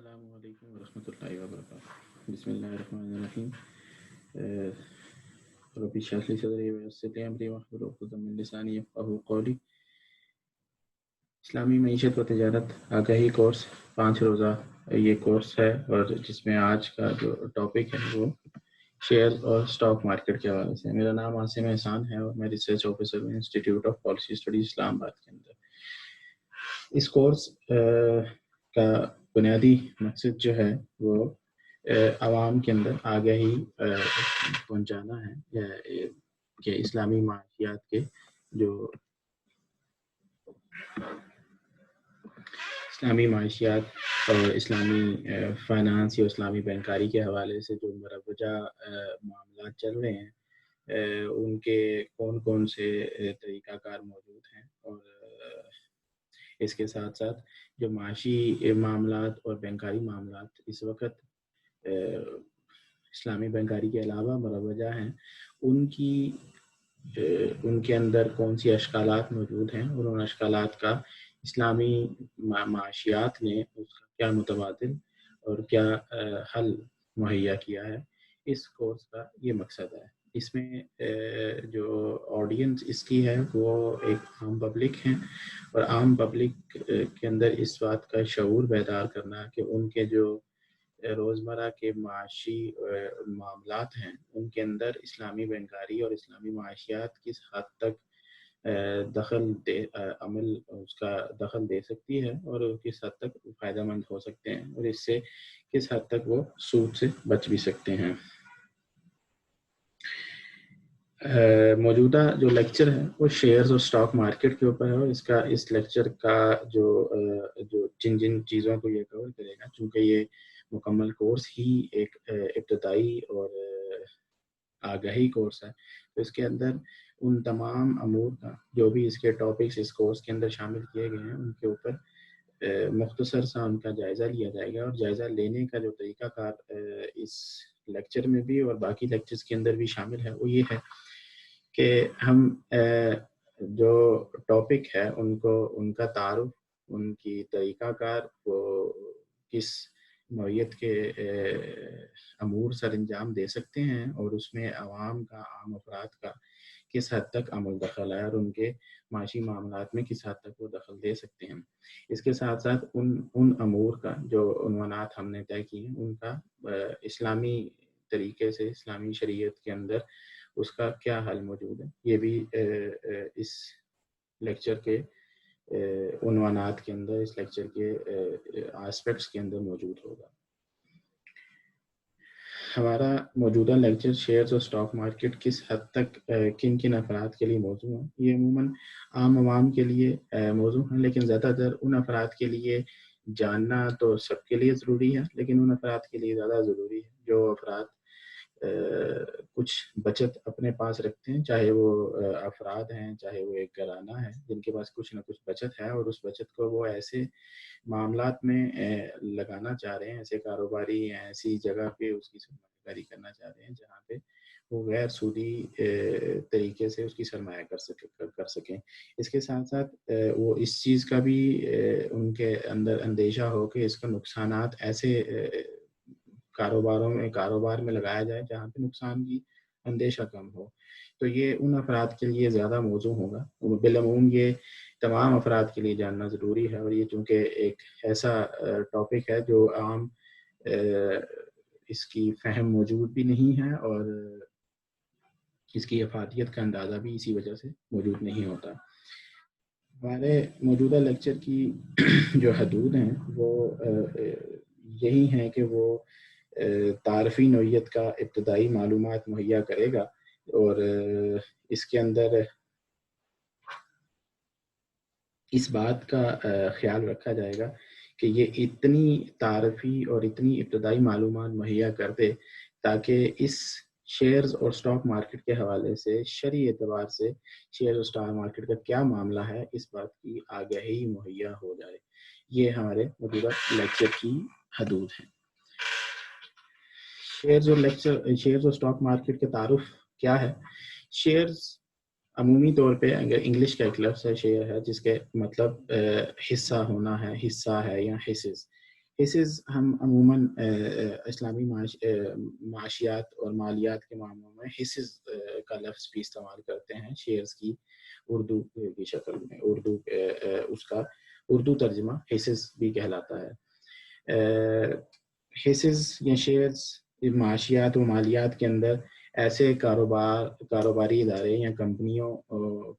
السلام علیکم ورحمۃ اللہ وبرکاتہ. بسم اللہ الرحمن الرحیم. رب اشرح لي صدری ویسر لي امری واحلل عقدۃ من لسانی یفقهوا قولی. اسلامی معیشت و تجارت آگاہی کورس 5 روزہ یہ کورس ہے، اور جس میں آج کا جو ٹاپک ہے وہ شیئر اور اسٹاک مارکیٹ کے حوالے سے. میرا نام عاصم احسان ہے اور میں ریسرچ آفیسر ہوں انسٹیٹیوٹ آف پالیسی اسٹڈیز اسلام آباد کے اندر. اس کورس کا بنیادی مقصد جو ہے وہ عوام کے اندر آگاہی پہنچانا ہے کہ اسلامی معاشیات کے جو اسلامی معاشیات اور اسلامی فائنانس یا اسلامی بینکاری کے حوالے سے جو مروجہ معاملات چل رہے ہیں ان کے کون کون سے طریقہ کار موجود ہیں، اور اس کے ساتھ ساتھ جو معاشی معاملات اور بینکاری معاملات اس وقت اسلامی بینکاری کے علاوہ مروجہ ہیں، ان کے اندر کون سی اشکالات موجود ہیں، اور ان اشکالات کا اسلامی معاشیات نے اس کا کیا متبادل اور کیا حل مہیا کیا ہے. اس کورس کا یہ مقصد ہے. اس میں جو آڈینس اس کی ہے وہ ایک عام پبلک ہیں، اور عام پبلک کے اندر اس بات کا شعور بیدار کرنا کہ ان کے جو روزمرہ کے معاشی معاملات ہیں ان کے اندر اسلامی بینکاری اور اسلامی معاشیات کس حد تک عمل اس کا دخل دے سکتی ہے، اور کس حد تک فائدہ مند ہو سکتے ہیں، اور اس سے کس حد تک وہ سود سے بچ بھی سکتے ہیں. موجودہ جو لیکچر ہے وہ شیئرز اور اسٹاک مارکیٹ کے اوپر ہے، اور اس لیکچر کا جو جن چیزوں کو یہ کور کرے گا، چونکہ یہ مکمل کورس ہی ایک ابتدائی اور آگاہی کورس ہے، تو اس کے اندر ان تمام امور کا جو بھی اس کے ٹاپکس اس کورس کے اندر شامل کیے گئے ہیں ان کے اوپر مختصر سا ان کا جائزہ لیا جائے گا. اور جائزہ لینے کا جو طریقہ کار اس لیکچر میں بھی اور باقی لیکچرز کے اندر بھی شامل ہے وہ یہ ہے کہ ہم جو ٹاپک ہے ان کا تعارف، ان کی طریقہ کار، وہ کس نوعیت کے امور سر انجام دے سکتے ہیں، اور اس میں عوام کا، عام افراد کا کس حد تک عمل دخل ہے، اور ان کے معاشی معاملات میں کس حد تک وہ دخل دے سکتے ہیں. اس کے ساتھ ساتھ ان امور کا جو عنوانات ہم نے طے کی ہیں ان کا اسلامی طریقے سے، اسلامی شریعت کے اندر اس کا کیا حل موجود ہے، یہ بھی اس لیکچر کے عنوانات کے اندر، اس لیکچر کے آسپیکٹس کے اندر موجود ہوگا. ہمارا موجودہ لیکچر شیئرز اور اسٹاک مارکیٹ کس حد تک کن افراد کے لیے موضوع ہے. یہ عموماً عام عوام کے لیے موضوع ہیں، لیکن زیادہ تر ان افراد کے لیے جاننا تو سب کے لیے ضروری ہے، لیکن ان افراد کے لیے زیادہ ضروری ہے جو افراد کچھ بچت اپنے پاس رکھتے ہیں، چاہے وہ افراد ہیں، چاہے وہ ایک گھرانہ ہے جن کے پاس کچھ نہ کچھ بچت ہے، اور اس بچت کو وہ ایسے معاملات میں لگانا چاہ رہے ہیں، ایسے کاروباری ایسی جگہ پہ اس کی سرمایہ کاری کرنا چاہ رہے ہیں جہاں پہ وہ غیر سودی طریقے سے اس کی سرمایہ کر سکیں. اس کے ساتھ ساتھ وہ اس چیز کا بھی ان کے اندر اندیشہ ہو کہ اس کا نقصانات ایسے کاروبار میں لگایا جائے جہاں پہ نقصان کی اندیشہ کم ہو. تو یہ ان افراد کے لیے زیادہ موزوں ہوگا. بالعموم یہ تمام افراد کے لیے جاننا ضروری ہے، اور یہ چونکہ ایک ایسا ٹاپک ہے جو عام اس کی فہم موجود بھی نہیں ہے، اور اس کی افادیت کا اندازہ بھی اسی وجہ سے موجود نہیں ہوتا. ہمارے موجودہ لیکچر کی جو حدود ہیں وہ یہی ہیں کہ وہ تعارفی نوعیت کا ابتدائی معلومات مہیا کرے گا، اور اس کے اندر اس بات کا خیال رکھا جائے گا کہ یہ اتنی تعارفی اور اتنی ابتدائی معلومات مہیا کر دے تاکہ اس شیئرز اور اسٹاک مارکیٹ کے حوالے سے شرعی اعتبار سے شیئر اور اسٹاک مارکیٹ کا کیا معاملہ ہے اس بات کی آگاہی مہیا ہو جائے. یہ ہمارے موجودہ لیکچر کی حدود ہیں. شیئرز اور اسٹاک مارکیٹ کے تعارف کیا ہے. شیئرز عمومی طور پہ اگر انگلش کا ایک لفظ ہے شیئر ہے، جس کے مطلب حصہ ہونا ہے، حصہ ہے یا حصص. حصص ہم عموماً اسلامی معاشیات اور مالیات کے معاملوں میں حصص کا لفظ بھی استعمال کرتے ہیں شیئرز کی اردو کی شکل میں. اس کا اردو ترجمہ حصص بھی کہلاتا ہے. حصص یا شیئرز معاشیات و مالیات کے اندر ایسے کاروباری ادارے یا کمپنیوں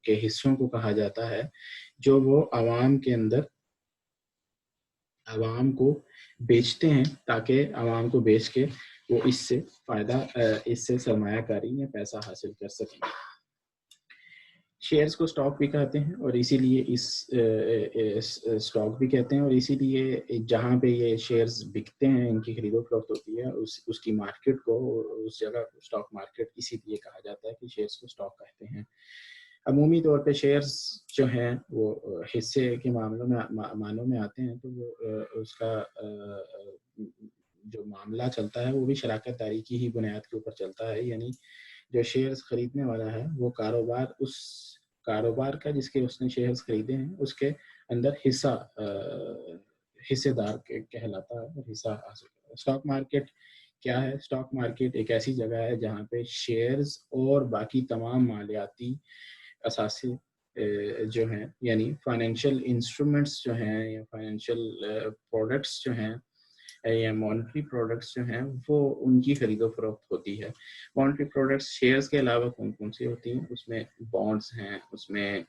کے حصوں کو کہا جاتا ہے جو وہ عوام کو بیچتے ہیں تاکہ عوام کو بیچ کے وہ اس سے سرمایہ کاری یا پیسہ حاصل کر سکیں. شیئرز کو اسٹاک بھی کہتے ہیں اور اسی لیے اسٹاک بھی کہتے ہیں اور اسی لیے جہاں پہ یہ شیئرز بکتے ہیں ان کی خرید و فروخت ہوتی ہے اس کی مارکیٹ کو اس جگہ کو اسٹاک مارکیٹ اسی لیے کہا جاتا ہے کہ شیئرز کو اسٹاک کہتے ہیں. عمومی طور پہ شیئرز جو ہیں وہ حصے کے معنوں میں آتے ہیں تو وہ اس کا جو معاملہ چلتا ہے وہ بھی شراکت داری کی ہی بنیاد کے اوپر چلتا ہے. یعنی جو شیئرز خریدنے والا ہے وہ کاروبار کا جس کے اس نے شیئرز خریدے ہیں اس کے اندر حصے دار کہلاتا ہے اور حصہ حاصل کرتا ہے. اسٹاک مارکیٹ کیا ہے؟ اسٹاک مارکیٹ ایک ایسی جگہ ہے جہاں پہ شیئرز اور باقی تمام مالیاتی اثاثے جو ہیں یعنی فائنینشیل انسٹرومنٹس جو ہیں یا فائنینشیل پروڈکٹس جو ہیں یا مانیٹری پروڈکٹس جو ہیں وہ ان کی خرید و فروخت ہوتی ہے. مانیٹری پروڈکٹس شیئرز کے علاوہ کون سی ہوتی ہیں؟ اس میں بانڈز ہیں, اس میں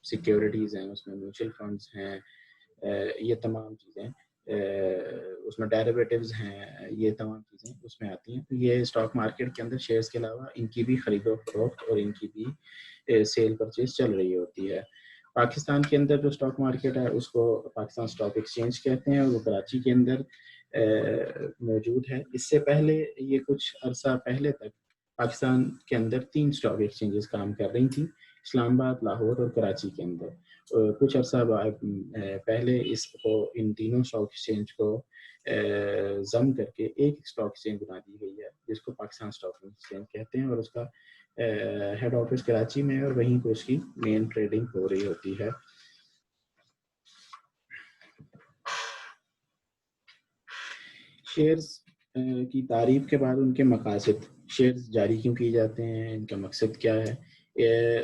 سیکیورٹیز ہیں, اس میں میوچل فنڈز ہیں, یہ تمام چیزیں, اس میں ڈیریویٹیوز ہیں, یہ تمام چیزیں اس میں آتی ہیں. تو یہ اسٹاک مارکیٹ کے اندر شیئرز کے علاوہ ان کی بھی خرید و فروخت اور ان کی بھی سیل پرچیز چل رہی ہوتی ہے. پاکستان کے اندر جو اسٹاک مارکیٹ ہے اس کو پاکستان اسٹاک ایکسچینج کہتے ہیں اور وہ کراچی کے اندر موجود ہے. اس سے پہلے یہ کچھ عرصہ پہلے تک پاکستان کے اندر 3 اسٹاک ایکسچینجز کام کر رہی تھیں, اسلام آباد, لاہور اور کراچی کے اندر. کچھ عرصہ پہلے ان تینوں اسٹاک ایکسچینج کو ضم کر کے ایک اسٹاک ایکسچینج بنا دی گئی ہے جس کو پاکستان اسٹاک ایکسچینج کہتے ہیں اور اس کا ہیڈ آفس کراچی میں ہے اور وہیں پہ اس کی مین ٹریڈنگ ہو رہی ہوتی ہے. شیئرز کی تعریف کے بعد ان کے مقاصد, شیئرز جاری کیوں کیے جاتے ہیں, ان کا مقصد کیا ہے.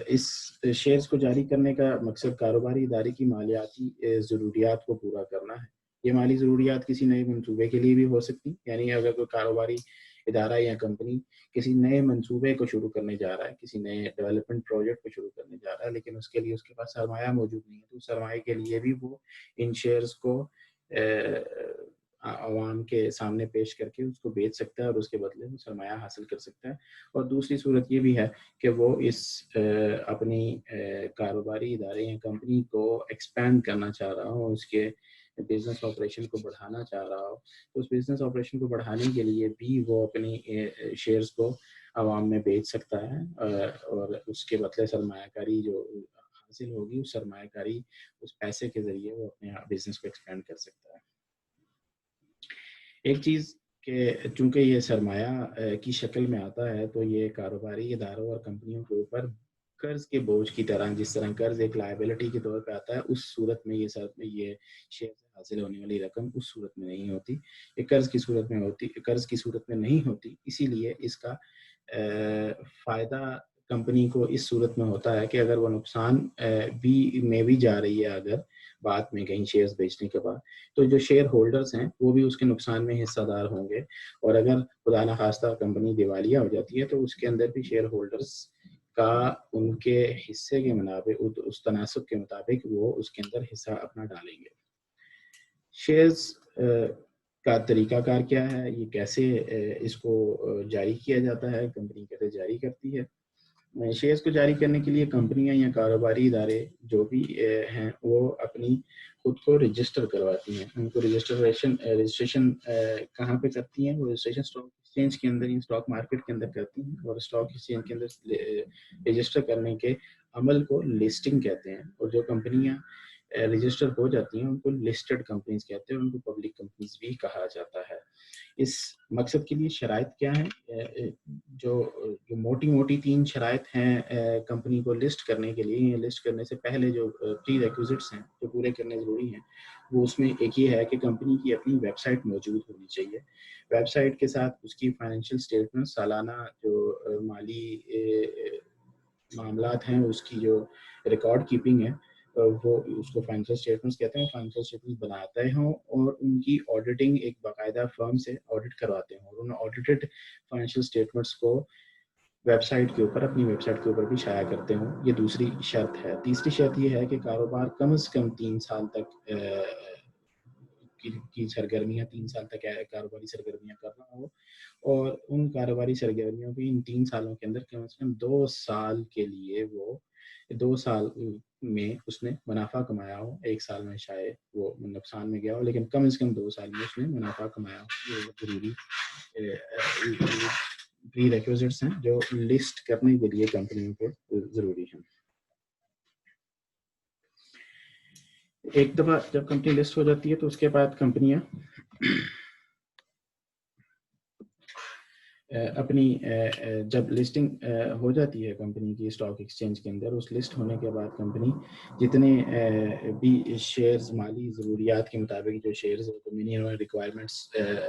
اس شیئرز کو جاری کرنے کا مقصد کاروباری ادارے کی مالیاتی ضروریات کو پورا کرنا ہے. یہ مالی ضروریات کسی نئے منصوبے کے لیے بھی ہو سکتی, یعنی اگر کوئی کاروباری ادارہ یا کمپنی کسی نئے منصوبے کو شروع کرنے جا رہا ہے, کسی نئے ڈیولپمنٹ پروجیکٹ کو شروع کرنے جا رہا ہے, لیکن اس کے لیے اس کے پاس سرمایہ موجود نہیں ہے, تو سرمایہ کے لیے بھی وہ ان شیئرز کو عوام کے سامنے پیش کر کے اس کو بیچ سکتا ہے اور اس کے بدلے میں سرمایہ حاصل کر سکتا ہے. اور دوسری صورت یہ بھی ہے کہ وہ اس اپنی کاروباری ادارے یا کمپنی کو ایکسپینڈ کرنا چاہ رہا ہو, اس کے بزنس آپریشن کو بڑھانا چاہ رہا ہو, تو اس بزنس آپریشن کو بڑھانے کے لیے بھی وہ اپنی شیئرز کو عوام میں بیچ سکتا ہے اور اس کے بدلے سرمایہ کاری جو حاصل ہوگی اس سرمایہ کاری اس پیسے کے ذریعے وہ اپنے بزنس کو ایکسپینڈ کر سکتا ہے. ایک چیز کہ چونکہ یہ سرمایہ کی شکل میں آتا ہے تو یہ کاروباری اداروں اور کمپنیوں کے اوپر قرض کے بوجھ کی طرح, جس طرح قرض ایک لائبلٹی کے طور پہ آتا ہے, اس صورت میں یہ شیئر سے حاصل ہونے والی رقم اس صورت میں نہیں ہوتی, یہ قرض کی صورت میں نہیں ہوتی. اسی لیے اس کا فائدہ کمپنی کو اس صورت میں ہوتا ہے کہ اگر وہ نقصان میں بھی جا رہی ہے اگر بعد میں کہیں شیئرز بیچنے کے بعد, تو جو شیئر ہولڈرز ہیں وہ بھی اس کے نقصان میں حصہ دار ہوں گے. اور اگر خدا نخواستہ کمپنی دیوالیہ ہو جاتی ہے تو اس کے اندر بھی شیئر ہولڈرز کا ان کے حصے کے مطابق, اس تناسب کے مطابق وہ اس کے اندر حصہ اپنا ڈالیں گے. شیئرز کا طریقہ کار کیا ہے, یہ کیسے اس کو جاری کیا جاتا ہے, کمپنی کیسے جاری کرتی ہے. شیئرز کو جاری کرنے کے لیے کمپنیاں یا کاروباری ادارے جو بھی ہیں وہ اپنی خود کو رجسٹر کرواتی ہیں. ان کو رجسٹریشن کہاں پہ کرتی ہیں؟ وہ رجسٹریشن اسٹاک ایکسچینج کے اندر, اسٹاک مارکیٹ کے اندر کرتی ہیں, اور اسٹاک ایکسچینج کے اندر رجسٹر کرنے کے عمل کو لسٹنگ کہتے ہیں. اور جو کمپنیاں رجسٹر ہو جاتی ہیں ان کو لسٹڈ کمپنیز کہتے ہیں, ان کو پبلک کمپنیز بھی کہا جاتا ہے. اس مقصد کے لیے شرائط کیا ہیں؟ جو موٹی موٹی 3 شرائط ہیں کمپنی کو لسٹ کرنے کے لیے، یا لسٹ کرنے سے پہلے جو پری ریکوزٹس ہیں جو پورے کرنے ضروری ہیں، وہ اس میں ایک یہ ہے کہ کمپنی کی اپنی ویب سائٹ موجود ہونی چاہیے. ویب سائٹ کے ساتھ اس کی فائنینشیل اسٹیٹمنٹ، سالانہ جو مالی معاملات ہیں اس کی جو ریکارڈ کیپنگ ہے، وہ اس کو فائنینشیل اسٹیٹمنٹس کہتے ہیں. فائنینشیل اسٹیٹمنٹس بناتے ہوں اور ان کی آڈیٹنگ ایک باقاعدہ فرم سے آڈٹ کرواتے ہوں، اور ان آڈیٹڈ فائنینشیل اسٹیٹمنٹس کو ویب سائٹ کے اوپر، اپنی ویب سائٹ کے اوپر بھی شائع کرتے ہوں. یہ دوسری شرط ہے. تیسری شرط یہ ہے کہ کاروبار کم از کم 3 سال تک کی سرگرمیاں 3 سال تک کاروباری سرگرمیاں کر رہا ہو، اور ان کاروباری سرگرمیوں کی ان 3 سالوں کے اندر کم از کم 2 سال کے لیے، وہ 2 سال میں اس نے منافع کمایا ہو. 1 سال میں شاید وہ نقصان میں گیا ہو، لیکن کم از کم 2 سال میں اس نے منافع کمایا ہو. یہ ضروری پری ریکوزٹس ہیں جو لسٹ کرنے کے لیے کمپنیوں کو ضروری ہیں. ایک دفعہ جب کمپنی لسٹ ہو جاتی ہے تو اس کے بعد کمپنیاں اپنی جب لسٹنگ ہو جاتی ہے کمپنی کی اسٹاک ایکسچینج کے اندر، اس لسٹ ہونے کے بعد کمپنی جتنے بھی شیئرز مالی ضروریات کے مطابق جو shares minimum requirements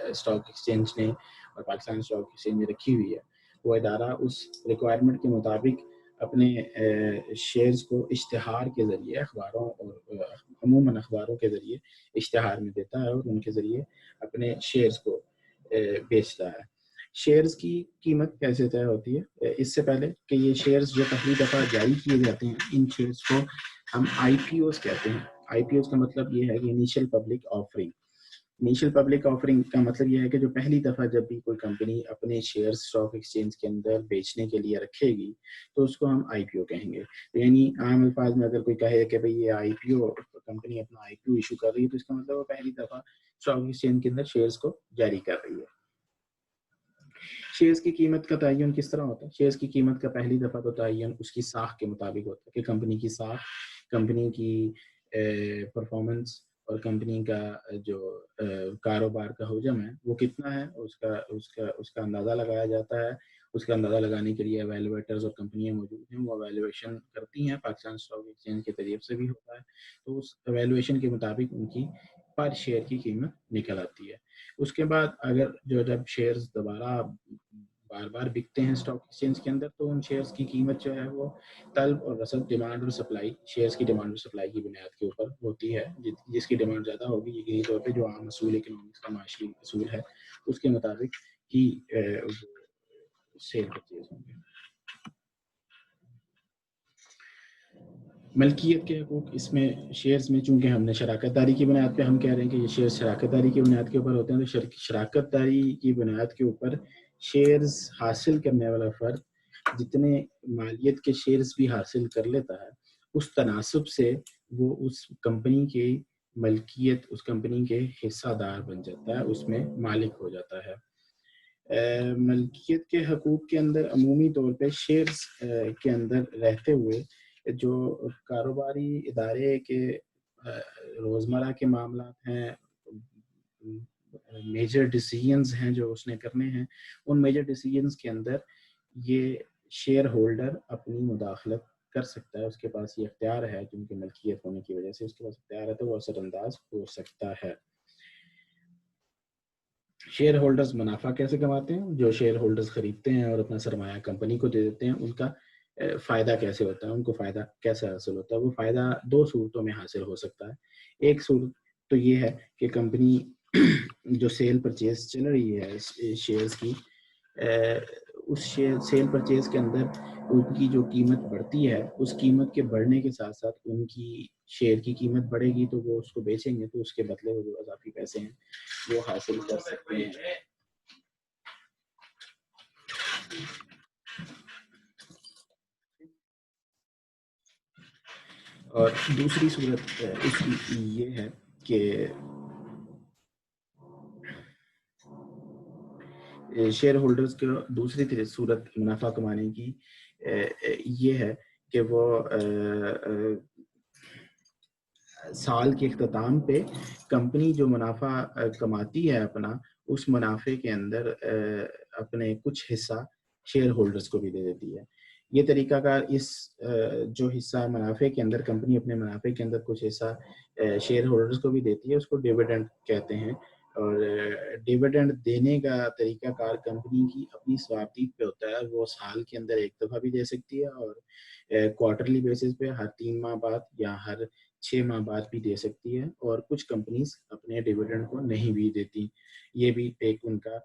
stock exchange نے اور پاکستان اسٹاک ایکسچینج نے رکھی ہوئی ہے، وہ ادارہ اس ریکوائرمنٹ کے مطابق اپنے شیئرز کو اشتہار کے ذریعے، اخباروں اور عموماً اخباروں کے ذریعے اشتہار میں دیتا ہے، اور ان کے ذریعے اپنے شیئرز کو بیچتا ہے. شیئرز کی قیمت کیسے طے ہوتی ہے؟ اس سے پہلے کہ یہ شیئرز جو پہلی دفعہ جاری کیے جاتے ہیں، ان شیئرز کو ہم آئی پی اوز کہتے ہیں. آئی پی اوز کا مطلب یہ ہے کہ initial public offering. Initial public offering کا مطلب یہ ہے کہ جو پہلی دفعہ جب بھی کوئی کمپنی اپنے شیئرز اسٹاک ایکسچینج کے اندر بیچنے کے لیے رکھے گی تو اس کو ہم آئی پی او کہیں گے. یعنی عام الفاظ میں اگر کوئی کہے کہ بھئی یہ آئی پی او، کمپنی اپنا آئی پی او ایشو کر رہی ہے، تو اس کا مطلب وہ پہلی دفعہ اسٹاک ایکسچینج کے اندر شیئرز کو جاری کر رہی ہے. شیئرز کی قیمت کا تعین کس طرح ہوتا ہے؟ شیئرز کی قیمت کا پہلی دفعہ تو تعین اس کی ساکھ کے مطابق ہوتا ہے کہ کمپنی کی ساکھ، کمپنی کی پرفارمنس اور کمپنی کا جو کاروبار کا حجم ہے وہ کتنا ہے، اس کا اندازہ لگایا جاتا ہے. اس کا اندازہ لگانے کے لیے ایویلویٹرز اور کمپنیاں موجود ہیں، وہ ایویلویشن کرتی ہیں. پاکستان اسٹاک ایکسچینج کے طریق سے بھی ہوتا ہے، تو اس ایویلویشن کے مطابق ان کی پر شیئر کی قیمت نکل آتی ہے. اس کے بعد اگر جب شیئرز دوبارہ بار بار بکتے ہیں اسٹاک ایکسچینج کے اندر، تو ان شیئرز کی قیمت جو ہے وہ طلب اور رسد، ڈیمانڈ اور سپلائی، شیئرز کی ڈیمانڈ اور سپلائی کی بنیاد کے اوپر ہوتی ہے. جس کی ڈیمانڈ زیادہ ہوگی، یقینی طور پہ جو عام اصول اکنامکس کا معاشی اصول ہے اس کے مطابق ہی سیل پرچیز ہوں گے. ملکیت کے حقوق اس میں شیئرز میں، چونکہ ہم نے شراکت داری کی بنیاد پہ ہم کہہ رہے ہیں کہ یہ شیئر شراکت داری کی بنیاد کے اوپر ہوتے ہیں، تو شراکت داری کی بنیاد کے اوپر شیئرز حاصل کرنے والا فرد جتنے مالیت کے شیئرز بھی حاصل کر لیتا ہے، اس تناسب سے وہ اس کمپنی کی ملکیت، اس کمپنی کے حصہ دار بن جاتا ہے، اس میں مالک ہو جاتا ہے. ملکیت کے حقوق کے اندر عمومی طور پہ شیئرز کے اندر رہتے ہوئے جو کاروباری ادارے کے روزمرہ کے معاملات ہیں، میجر ڈیسیژنز ہیں جو اس نے کرنے ہیں، ان میجر ڈیسیژنز کے اندر یہ شیئر ہولڈر اپنی مداخلت کر سکتا ہے. اس کے پاس یہ اختیار ہے، کیونکہ ملکیت ہونے کی وجہ سے اس کے پاس اختیار ہے، تو وہ اثر انداز ہو سکتا ہے. شیئر ہولڈرز منافع کیسے کماتے ہیں؟ جو شیئر ہولڈرز خریدتے ہیں اور اپنا سرمایہ کمپنی کو دے دیتے ہیں، ان کا فائدہ کیسے ہوتا ہے، ان کو فائدہ کیسے حاصل ہوتا ہے؟ وہ فائدہ 2 صورتوں میں حاصل ہو سکتا ہے. ایک صورت تو یہ ہے کہ کمپنی جو سیل پرچیز چل رہی ہے شیئرز کی، اس سیل پرچیز کے اندر ان کی جو قیمت بڑھتی ہے، اس قیمت کے بڑھنے کے ساتھ ساتھ ان کی شیئر کی قیمت بڑھے گی، تو وہ اس کو بیچیں گے، تو اس کے بدلے وہ جو اضافی پیسے ہیں وہ حاصل کر سکتے ہیں. اور دوسری صورت اس کی یہ ہے کہ شیئر ہولڈرز کی دوسری صورت منافع کمانے کی یہ ہے کہ وہ سال کے اختتام پہ کمپنی جو منافع کماتی ہے اپنا، اس منافع کے اندر اپنے کچھ حصہ شیئر ہولڈرز کو بھی دے دیتی ہے. یہ طریقہ کار اس جو حصہ منافع کے اندر کمپنی اپنے منافع کے اندر کچھ حصہ شیئر ہولڈرز کو بھی دیتی ہے, اس کو ڈیویڈنڈ کہتے ہیں. اور ڈیویڈنڈ دینے کا طریقہ کار کمپنی کی اپنی صوابدید پہ ہوتا ہے. وہ سال کے اندر ایک دفعہ بھی دے سکتی ہے اور کوارٹرلی بیسس پہ ہر 3 ماہ بعد یا ہر 6 ماہ بعد بھی دے سکتی ہے. اور کچھ کمپنیز اپنے ڈیویڈنڈ کو نہیں بھی دیتی. یہ بھی ایک ان کا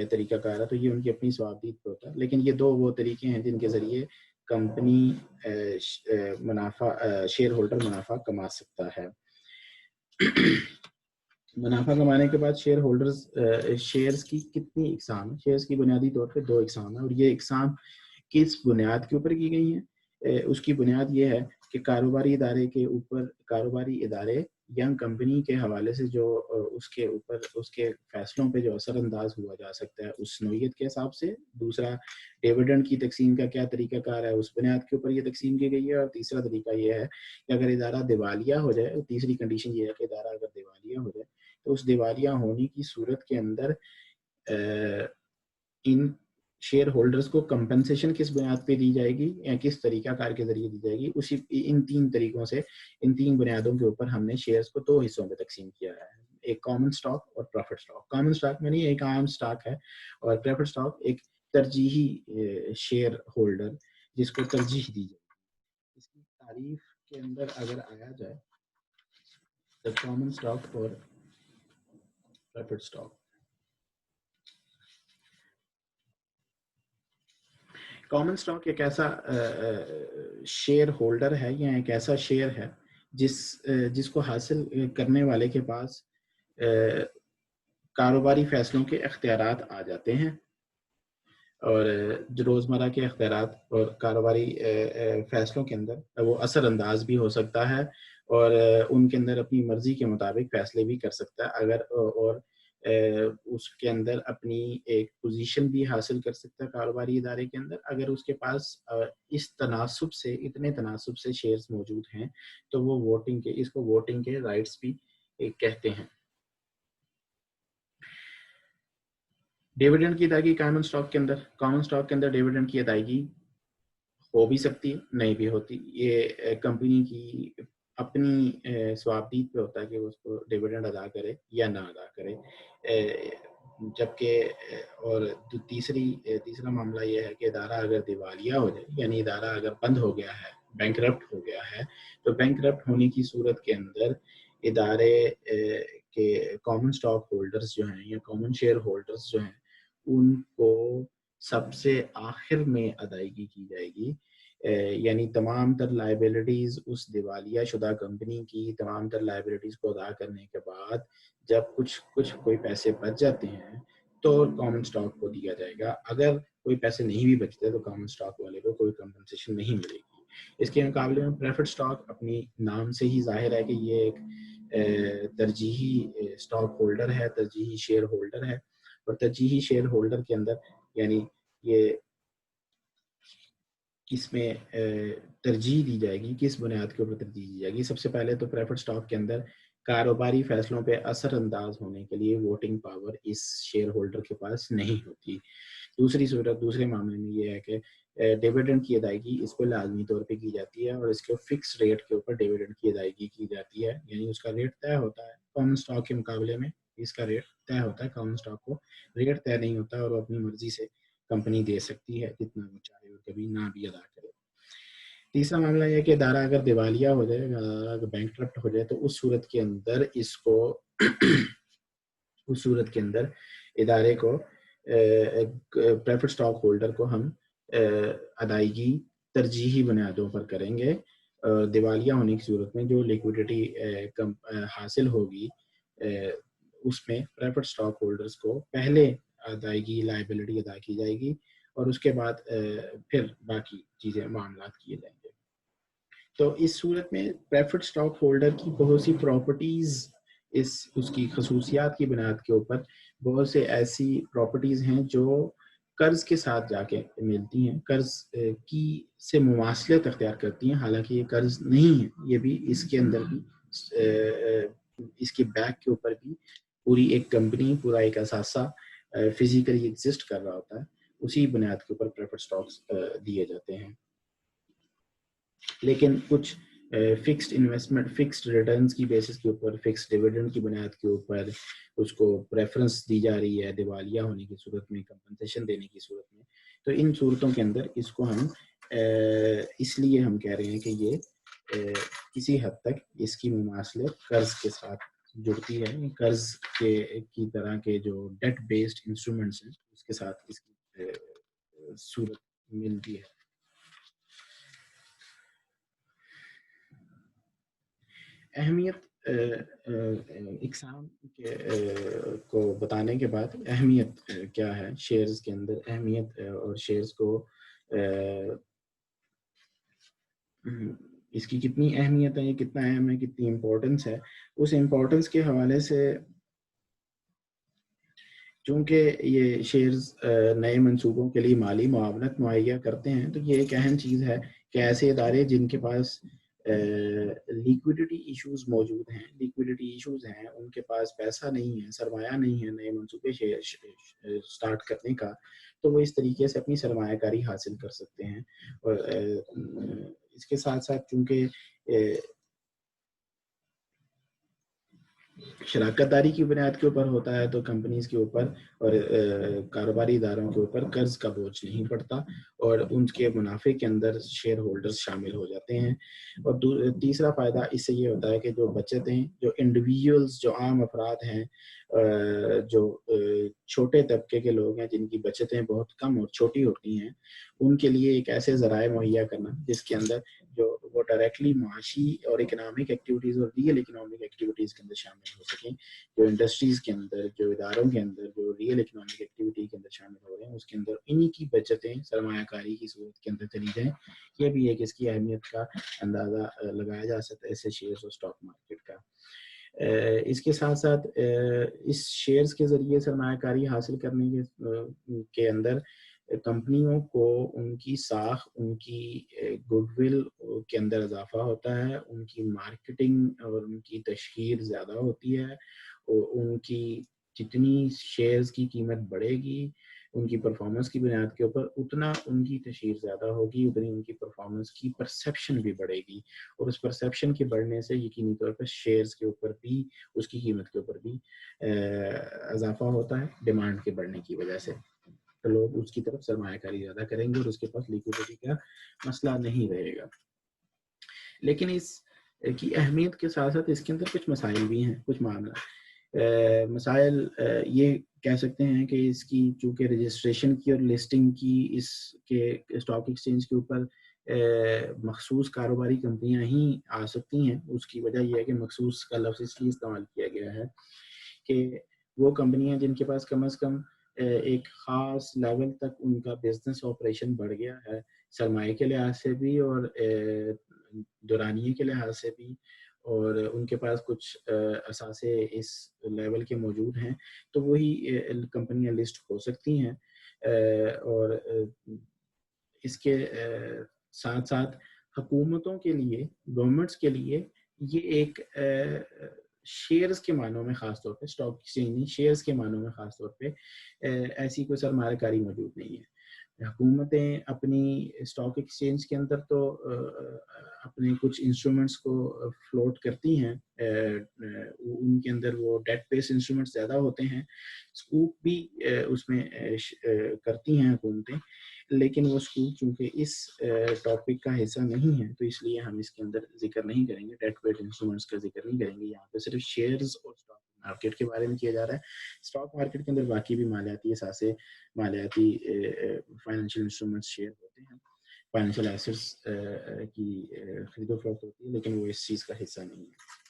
طریقہ کار ہے. تو یہ ان کی اپنی صوابدید پہ ہوتا ہے. لیکن یہ دو وہ طریقے ہیں جن کے ذریعے کمپنی منافع شیئر ہولڈر منافع کما سکتا ہے. منافع کمانے کے بعد شیئر ہولڈرز شیئرز کی کتنی اقسام ہیں؟ شیئرز کی بنیادی طور پہ 2 اقسام ہیں, اور یہ اقسام کس بنیاد کے اوپر کی گئی ہیں؟ اس کی بنیاد یہ ہے کہ کاروباری ادارے کے اوپر, کاروباری ادارے یا کمپنی کے حوالے سے جو اس کے اوپر اس کے فیصلوں پہ جو اثر انداز ہوا جا سکتا ہے اس نوعیت کے حساب سے. دوسرا, ڈیویڈنڈ کی تقسیم کا کیا طریقہ کار ہے, اس بنیاد کے اوپر یہ تقسیم کی گئی ہے. اور تیسرا طریقہ یہ ہے کہ اگر ادارہ دیوالیہ ہو جائے, تیسری کنڈیشن یہ ہے کہ ادارہ اگر دیوالیہ ہو جائے تو اس دیوالیہ ہونے کی صورت کے اندر ان شیئر ہولڈرز کو کمپنسیشن کس بنیاد پہ دی جائے گی یا کس طریقہ کار کے ذریعے دی جائے گی. اسی ان 3 طریقوں سے, ان 3 بنیادوں کے اوپر ہم نے شیئرز کو 2 حصوں میں تقسیم کیا ہے, ایک کامن سٹاک اور پریفرڈ سٹاک. کامن سٹاک میں نہیں, ایک عام سٹاک ہے, اور پریفرڈ سٹاک ایک ترجیحی شیئر ہولڈر جس کو ترجیح دی جائے. اس کی تعریف کے اندر اگر آیا جائے تو کامن سٹاک اور پریفرڈ سٹاک. کامن سٹاک ایک ایسا شیئر ہولڈر ہے یا ایک ایسا شیئر ہے جس کو حاصل کرنے والے کے پاس کاروباری فیصلوں کے اختیارات آ جاتے ہیں, اور جو روزمرہ کے اختیارات اور کاروباری فیصلوں کے اندر وہ اثر انداز بھی ہو سکتا ہے, اور ان کے اندر اپنی مرضی کے مطابق فیصلے بھی کر سکتا ہے اگر, اور اس کے اندر اپنی ایک پوزیشن بھی حاصل کر سکتا ہے کاروباری ادارے کے اندر اگر اس کے پاس اس تناسب سے, اتنے تناسب سے شیئرز موجود ہیں. تو وہ ووٹنگ کے, اس کو ووٹنگ کے رائٹس بھی کہتے ہیں. ڈیویڈنڈ کی ادائیگی کامن سٹاک کے اندر ڈیویڈنڈ کی ادائیگی ہو بھی سکتی ہے, نہیں بھی ہوتی. یہ کمپنی کی اپنی صوابدید پہ ہوتا ہے کہ اس کو ڈیویڈنڈ ادا کرے یا نہ ادا کرے. جبکہ اور تیسرا معاملہ یہ ہے کہ ادارہ اگر دیوالیہ ہو جائے, یعنی ادارہ اگر بند ہو گیا ہے, بینکرپٹ ہو گیا ہے, تو بینکرپٹ ہونے کی صورت کے اندر ادارے کے کامن سٹاک ہولڈرز جو ہیں یا کامن شیئر ہولڈرز جو ہیں ان کو سب سے آخر میں ادائیگی کی جائے گی. یعنی تمام تر لائبلٹیز اس دیوالیہ شدہ کمپنی کی تمام تر لائبلٹیز کو ادا کرنے کے بعد جب کچھ کوئی پیسے بچ جاتے ہیں تو کامن سٹاک کو دیا جائے گا. اگر کوئی پیسے نہیں بھی بچتے تو کامن سٹاک والے کو کوئی کمپنسیشن نہیں ملے گی. اس کے مقابلے میں پریفرڈ سٹاک اپنی نام سے ہی ظاہر ہے کہ یہ ایک ترجیحی سٹاک ہولڈر ہے, ترجیحی شیئر ہولڈر ہے. اور ترجیحی شیئر ہولڈر کے اندر یعنی یہ کس میں ترجیح دی جائے گی, کس بنیاد کے اوپر ترجیح دی جائے گی. سب سے پہلے تو پریفرڈ سٹاک کے اندر کاروباری فیصلوں پہ اثر انداز ہونے کے لیے ووٹنگ پاور اس شیئر ہولڈر کے پاس نہیں ہوتی. دوسرے معاملے میں یہ ہے کہ ڈیویڈنڈ کی ادائیگی اس پہ لازمی طور پہ کی جاتی ہے, اور اس کے فکس ریٹ کے اوپر ڈیویڈنڈ کی ادائیگی کی جاتی ہے. یعنی اس کا ریٹ طے ہوتا ہے. کامن سٹاک کے مقابلے میں اس کا ریٹ طے ہوتا ہے. کامن سٹاک کو ریٹ طے نہیں ہوتا اور وہ اپنی مرضی سے کمپنی دے سکتی ہے جتنا وہ چاہے اور کبھی نہ بھی ادا کرے. تیسرا معاملہ یہ کہ ادارہ اگر دیوالیہ ہو جائے, اگر بینکرپٹ ہو جائے, تو اس صورت کے اندر ادارے کو پریفرڈ سٹاک ہولڈر کو ہم ادائیگی ترجیحی بنیادوں پر کریں گے. دیوالیہ ہونے کی صورت میں جو لیکوڈیٹی حاصل ہوگی اس میں پریفرڈ سٹاک ہولڈرز کو پہلے ادائیگی لائبلٹی ادا کی جائے گی اور اس کے بعد پھر باقی چیزیں معاملات کیے جائیں گے. تو اس صورت میں پریفرڈ سٹاک ہولڈر کی بہت سی پراپرٹیز اس کی خصوصیات کی بنیاد کے اوپر بہت سے ایسی پراپرٹیز ہیں جو قرض کے ساتھ جا کے ملتی ہیں, قرض کی سے مماثلت اختیار کرتی ہیں. حالانکہ یہ قرض نہیں ہے, یہ بھی اس کے اندر بھی اس کے بیک کے اوپر بھی پوری ایک کمپنی, پورا ایک اثاثہ فزیکلی ایگزسٹ کر رہا ہوتا ہے. اسی بنیاد کے اوپر پریفرڈ اسٹاکس دیے جاتے ہیں. لیکن کچھ فکسڈ انویسٹمنٹ، فکسڈ ریٹرنز کی بیسس کے اوپر، فکسڈ ڈیویڈنڈ کی بنیاد کے اوپر اس کو پریفرنس دی جا رہی ہے دیوالیہ ہونے کی صورت میں، کمپنسیشن دینے کی صورت میں. تو ان صورتوں کے اندر اس کو ہم اس لیے ہم کہہ رہے ہیں کہ یہ کسی حد تک اس کی مماثلت قرض کے ساتھ جڑتی ہے. قرض کی طرح کے جو ڈیٹ بیسڈ انسٹرومنٹس ہیں اس کے ساتھ اس کی صورت ملتی ہے. اہمیت اقسام کو بتانے کے بعد اہمیت کیا ہے شیئرز کے اندر، اہمیت اور شیئرز کو اس کی کتنی اہمیت ہے، یہ کتنا اہم ہے، کتنی امپورٹنس ہے. اس امپورٹنس کے حوالے سے چونکہ یہ شیئرز نئے منصوبوں کے لیے مالی معاونت مہیا کرتے ہیں، تو یہ ایک اہم چیز ہے کہ ایسے ادارے جن کے پاس لیکوڈیٹی ایشوز موجود ہیں، لیکوڈیٹی ایشوز ہیں، ان کے پاس پیسہ نہیں ہے، سرمایہ نہیں ہے نئے منصوبے سٹارٹ کرنے کا، تو وہ اس طریقے سے اپنی سرمایہ کاری حاصل کر سکتے ہیں. اور اس کے ساتھ ساتھ چونکہ شراکت داری کی بنیاد کے اوپر ہوتا ہے تو کمپنیز کے اوپر اور کاروباری اداروں کے اوپر قرض کا بوجھ نہیں پڑتا اور ان کے منافع کے اندر شیئر ہولڈرز شامل ہو جاتے ہیں. اور تیسرا فائدہ اس سے یہ ہوتا ہے کہ جو بچتیں، جو انڈیویجولز، جو عام افراد ہیں، جو چھوٹے طبقے کے لوگ ہیں جن کی بچتیں بہت کم اور چھوٹی ہوتی ہیں، ان کے لیے ایک ایسے ذرائع مہیا کرنا جس کے اندر جو وہ ڈائریکٹلی معاشی اور اکنامک ایکٹیویٹیز اور ریئل اکنامک ایکٹیویٹیز کے اندر شامل ہو سکیں. جو انڈسٹریز کے اندر، جو اداروں کے اندر، جو ریئل اکنامک ایکٹیویٹی کے اندر شامل ہو رہے ہیں، اس کے اندر انہی کی بچتیں سرمایہ کاری کی صورت کے اندر چلی جائیں. یہ بھی ایک اس کی اہمیت کا اندازہ لگایا جا سکتا ہے ایسے شیئرز اور اسٹاک مارکیٹ کا. اس کے ساتھ ساتھ اس شیئرز کے ذریعے سرمایہ کاری حاصل کرنے کے اندر کمپنیوں کو ان کی ساکھ، ان کی گڈ ول کے اندر اضافہ ہوتا ہے، ان کی مارکیٹنگ اور ان کی تشہیر زیادہ ہوتی ہے، اور ان کی جتنی شیئرز کی قیمت بڑھے گی ان کی پرفارمنس کی بنیاد کے اوپر، اتنا ان کی تشہیر زیادہ ہوگی، اتنی ان کی پرفارمنس کی پرسیپشن بھی بڑھے گی، اور اس پرسیپشن کے بڑھنے سے یقینی طور پر شیئرز کے اوپر بھی، اس کی قیمت کے اوپر بھی اضافہ ہوتا ہے ڈیمانڈ کے بڑھنے کی وجہ سے. تو لوگ اس کی طرف سرمایہ کاری زیادہ کریں گے اور اس کے پاس لیکوڈیٹی کا مسئلہ نہیں رہے گا. لیکن اس کی اہمیت کے ساتھ ساتھ اس کے اندر کچھ مسائل بھی ہیں، کچھ معاملہ مسائل یہ کہہ سکتے ہیں کہ اس کی چونکہ رجسٹریشن کی اور لسٹنگ کی اس کے اسٹاک ایکسچینج کے اوپر مخصوص کاروباری کمپنیاں ہی آ سکتی ہیں. اس کی وجہ یہ ہے کہ مخصوص کا لفظ اس لیے استعمال کیا گیا ہے کہ وہ کمپنیاں جن کے پاس کم از کم ایک خاص لیول تک ان کا بزنس آپریشن بڑھ گیا ہے، سرمایہ کے لحاظ سے بھی اور دورانیے کے لحاظ سے بھی، اور ان کے پاس کچھ اثاثے اس لیول کے موجود ہیں، تو وہی کمپنیاں لسٹ ہو سکتی ہیں. اور اس کے ساتھ ساتھ حکومتوں کے لیے، گورنمنٹس کے لیے یہ ایک شیئرز کے معنوں میں خاص طور پہ، اسٹاک ایکسچینج شیئرز کے معنوں میں خاص طور پہ ایسی کوئی سرمایہ کاری موجود نہیں ہے. حکومتیں اپنی اسٹاک ایکسچینج کے اندر تو اپنے کچھ انسٹرومنٹس کو فلوٹ کرتی ہیں، ان کے اندر وہ ڈیٹ بیس انسٹرومنٹس زیادہ ہوتے ہیں، سکوپ بھی اس میں کرتی ہیں حکومتیں، لیکن وہ سکوپ چونکہ اس ٹاپک کا حصہ نہیں ہے تو اس لیے ہم اس کے اندر ذکر نہیں کریں گے، ڈیٹ بیس انسٹرومنٹس کا ذکر نہیں کریں گے. یہاں پہ صرف شیئرز اور اسٹاک مارکیٹ کے بارے میں کیا جا رہا ہے. اسٹاک مارکیٹ کے اندر باقی بھی مالیاتی اثاثے، مالیاتی فائنینشیل انسٹرومنٹس شیئر ہوتے ہیں، فائنینشیل ایسٹس کی خرید و فروخت ہوتی ہے، لیکن وہ اس چیز کا حصہ نہیں ہے.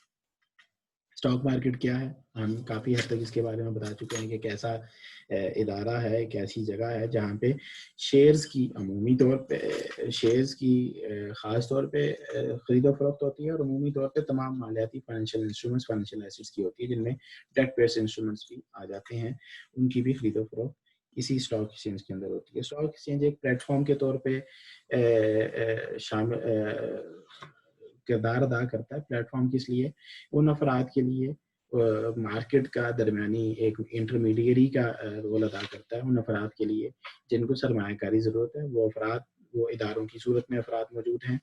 اسٹاک مارکیٹ کیا ہے؟ ہم کافی حد تک اس کے بارے میں بتا چکے ہیں کہ کیسا ادارہ ہے، ایک ایسی جگہ ہے جہاں پہ شیئرز کی عمومی طور پہ، شیئرز کی خاص طور پہ خرید و فروخت ہوتی ہے، اور عمومی طور پہ تمام مالیاتی فائنینشیل انسٹرومنٹس، فائنینشیل ایسٹس کی ہوتی ہے، جن میں ڈیٹ بیس انسٹرومنٹس بھی آ جاتے ہیں، ان کی بھی خرید و فروخت اسی اسٹاک ایکسچینج کے اندر ہوتی ہے. اسٹاک ایکسچینج ایک پلیٹ فارم کے طور پہ شامل کردار ادا کرتا ہے. پلیٹ فارم کس لیے؟ ان افراد کے لیے، مارکیٹ کا درمیانی ایک انٹرمیڈیری کا رول ادا کرتا ہے ان افراد کے لیے جن کو سرمایہ کاری ضرورت ہے. وہ اداروں کی صورت میں افراد موجود ہیں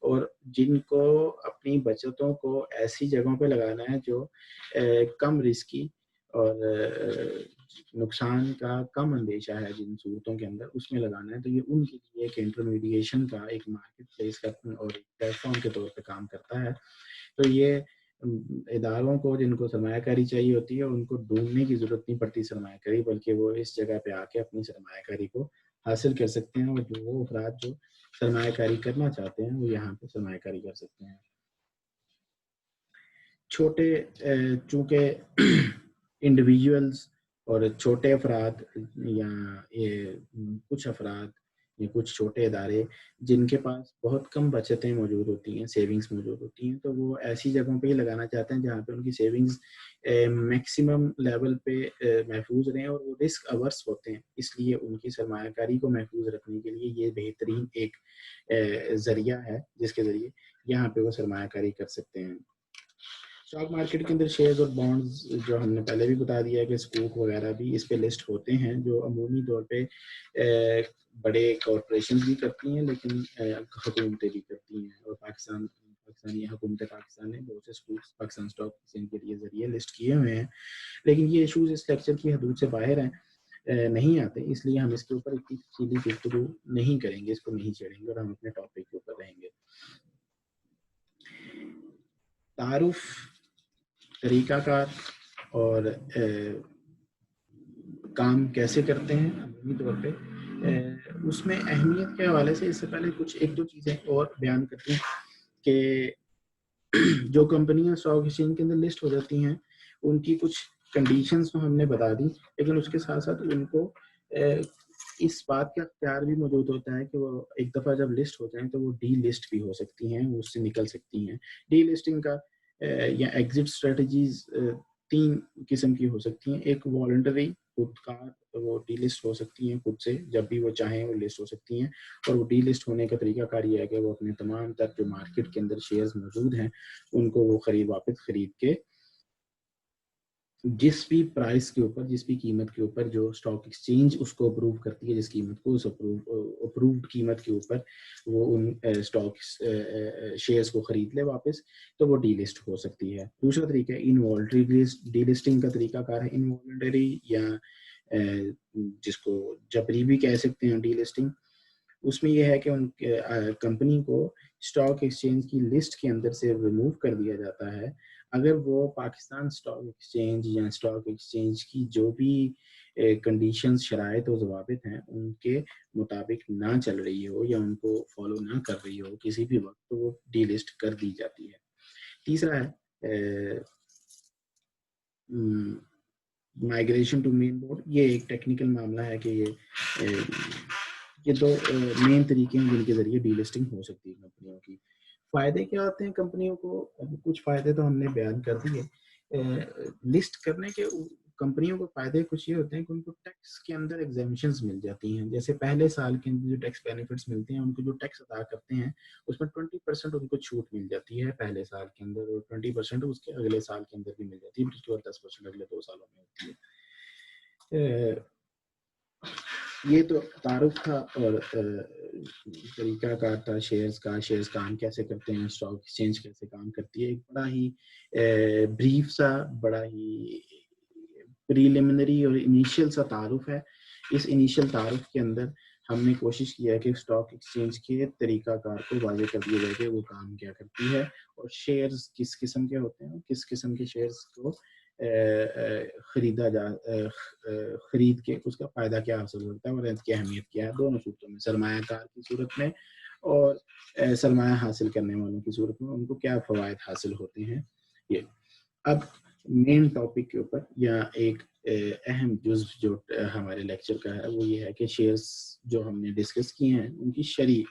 اور جن کو اپنی بچتوں کو ایسی جگہوں پہ لگانا ہے جو کم رسکی اور نقصان کا کم اندیشہ ہے جن صورتوں کے اندر اس میں لگانا ہے. تو یہ ان کے لیے ایک انٹرمیڈیشن کا ایک مارکیٹ پلیس کا اور ایک پلیٹ فارم کے طور پہ کام کرتا ہے. تو یہ اداروں کو جن کو سرمایہ کاری چاہیے ہوتی ہے ان کو ڈھونڈنے کی ضرورت نہیں پڑتی سرمایہ کاری, بلکہ وہ اس جگہ پہ آ کے اپنی سرمایہ کاری کو حاصل کر سکتے ہیں, اور وہ افراد جو سرمایہ کاری کرنا چاہتے ہیں وہ یہاں پہ سرمایہ کاری کر سکتے ہیں. چھوٹے چونکہ انڈیویجولز اور چھوٹے افراد یا کچھ افراد یا کچھ چھوٹے ادارے جن کے پاس بہت کم بچتیں موجود ہوتی ہیں, سیونگز موجود ہوتی ہیں, تو وہ ایسی جگہوں پہ ہی لگانا چاہتے ہیں جہاں پہ ان کی سیونگز میکسیمم لیول پہ محفوظ رہیں اور وہ رسک اورس ہوتے ہیں. اس لیے ان کی سرمایہ کاری کو محفوظ رکھنے کے لیے یہ بہترین ایک ذریعہ ہے جس کے ذریعے یہاں پہ وہ سرمایہ کاری کر سکتے ہیں. اسٹاک مارکیٹ کے اندر شیئرز اور بانڈز جو ہم نے پہلے بھی بتا دیا ہے کہ سکوک وغیرہ بھی اس پہ لسٹ ہوتے ہیں, جو عمومی طور پہ بڑے کارپوریشنز بھی کرتی ہیں لیکن حکومتیں بھی کرتی ہیں, اور پاکستانی حکومت پاکستان نے بہت سے سکوکس پاکستان اسٹاک ایکسچینج کے لیے ذریعے لسٹ کیے ہوئے ہیں. لیکن یہ ایشوز اس لیکچر کی حدود سے باہر ہیں, نہیں آتے, اس لیے ہم اس کے اوپر اتنی سیدھی گفتگو نہیں کریں گے, اس کو نہیں چھیڑیں گے اور ہم اپنے ٹاپک کے اوپر رہیں گے. تعارف, طریقہ کار اور کام کیسے کرتے ہیں عمومی طور پہ, اس میں اہمیت کے حوالے سے اس سے پہلے کچھ ایک دو چیزیں اور بیان کرتے ہیں کہ جو کمپنیاں اسٹاک ایکسچینج کے اندر لسٹ ہو جاتی ہیں ان کی کچھ کنڈیشنز تو ہم نے بتا دی, لیکن اس کے ساتھ ساتھ ان کو اس بات کا اختیار بھی موجود ہوتا ہے کہ وہ ایک دفعہ جب لسٹ ہو جائیں تو وہ ڈی لسٹ بھی ہو سکتی ہیں, وہ اس سے نکل سکتی ہیں. ڈی لسٹنگ کا یا ایگزٹ اسٹریٹجیز 3 قسم کی ہو سکتی ہیں. ایک والنٹری, خود کار, وہ ڈی لسٹ ہو سکتی ہیں خود سے, جب بھی وہ چاہیں وہ لسٹ ہو سکتی ہیں. اور وہ ڈی لسٹ ہونے کا طریقہ کار یہ ہے کہ وہ اپنے تمام تر جو مارکیٹ کے اندر شیئرز موجود ہیں ان کو وہ واپس خرید کے جس بھی پرائس کے اوپر, جس بھی قیمت کے اوپر جو اسٹاک ایکسچینج اس کو اپروو کرتی ہے, جس قیمت کو اس اپرووڈ قیمت کے اوپر وہ ان اسٹاک شیئرز کو خرید لے واپس, تو وہ ڈی لسٹ ہو سکتی ہے. دوسرا طریقہ انوالنٹری ڈی لسٹنگ کا طریقہ کار ہے. انوالنٹری یا جس کو جبری بھی کہہ سکتے ہیں ڈی لسٹنگ, اس میں یہ ہے کہ ان کمپنی کو اسٹاک ایکسچینج کی لسٹ کے اندر سے ریموو کر دیا جاتا ہے اگر وہ پاکستان اسٹاک ایکسچینج یا اسٹاک ایکسچینج کی جو بھی کنڈیشنز, شرائط و ضوابط ہیں ان کے مطابق نہ چل رہی ہو یا ان کو فالو نہ کر رہی ہو کسی بھی وقت, تو وہ ڈی لسٹ کر دی جاتی ہے. تیسرا ہے مائگریشن ٹو مین بورڈ. یہ ایک ٹیکنیکل معاملہ ہے کہ یہ 2 مین طریقے ہیں جن کے ذریعے ڈی لسٹنگ ہو سکتی ہے کمپنیوں کی. فائدے کیا ہوتے ہیں کمپنیوں کو؟ کچھ فائدے تو ہم نے بیان کر دیے. لسٹ کرنے کے کمپنیوں کو فائدے کچھ یہ ہوتے ہیں کہ ان کو ٹیکس کے اندر ایگزیمشنز مل جاتی ہیں. جیسے پہلے سال کے اندر جو ٹیکس بینیفٹس ملتے ہیں ان کو جو ٹیکس ادا کرتے ہیں اس میں 20% ان کو چھوٹ مل جاتی ہے پہلے سال کے اندر, اور 20% اس کے اگلے سال کے اندر بھی مل جاتی ہے, اس کے بعد 10% اگلے 2 سالوں میں ہوتی ہے. یہ تو تعارف تھا اور طریقہ کار تھا شیئرز کا, شیئرز کام کیسے کرتے ہیں, اسٹاک ایکسچینج کیسے کام کرتی ہے. ایک بڑا ہی بریف سا, بڑا ہی پریلیمنری اور انیشیل سا تعارف ہے. اس انیشیل تعارف کے اندر ہم نے کوشش کیا ہے کہ اسٹاک ایکسچینج کے طریقہ کار کو واضح کر دیا جائے کہ وہ کام کیا کرتی ہے اور شیئرز کس قسم کے ہوتے ہیں, کس قسم کے شیئرز کو خرید کے اس کا فائدہ کیا حاصل ہوتا ہے اور اس کی اہمیت کیا ہے دونوں صورتوں میں, سرمایہ کار کی صورت میں اور سرمایہ حاصل کرنے والوں کی صورت میں ان کو کیا فوائد حاصل ہوتے ہیں. یہ اب مین ٹاپک کے اوپر یا ایک اہم جزو جو ہمارے لیکچر کا ہے وہ یہ ہے کہ شیئرز جو ہم نے ڈسکس کیے ہیں ان کی شرعی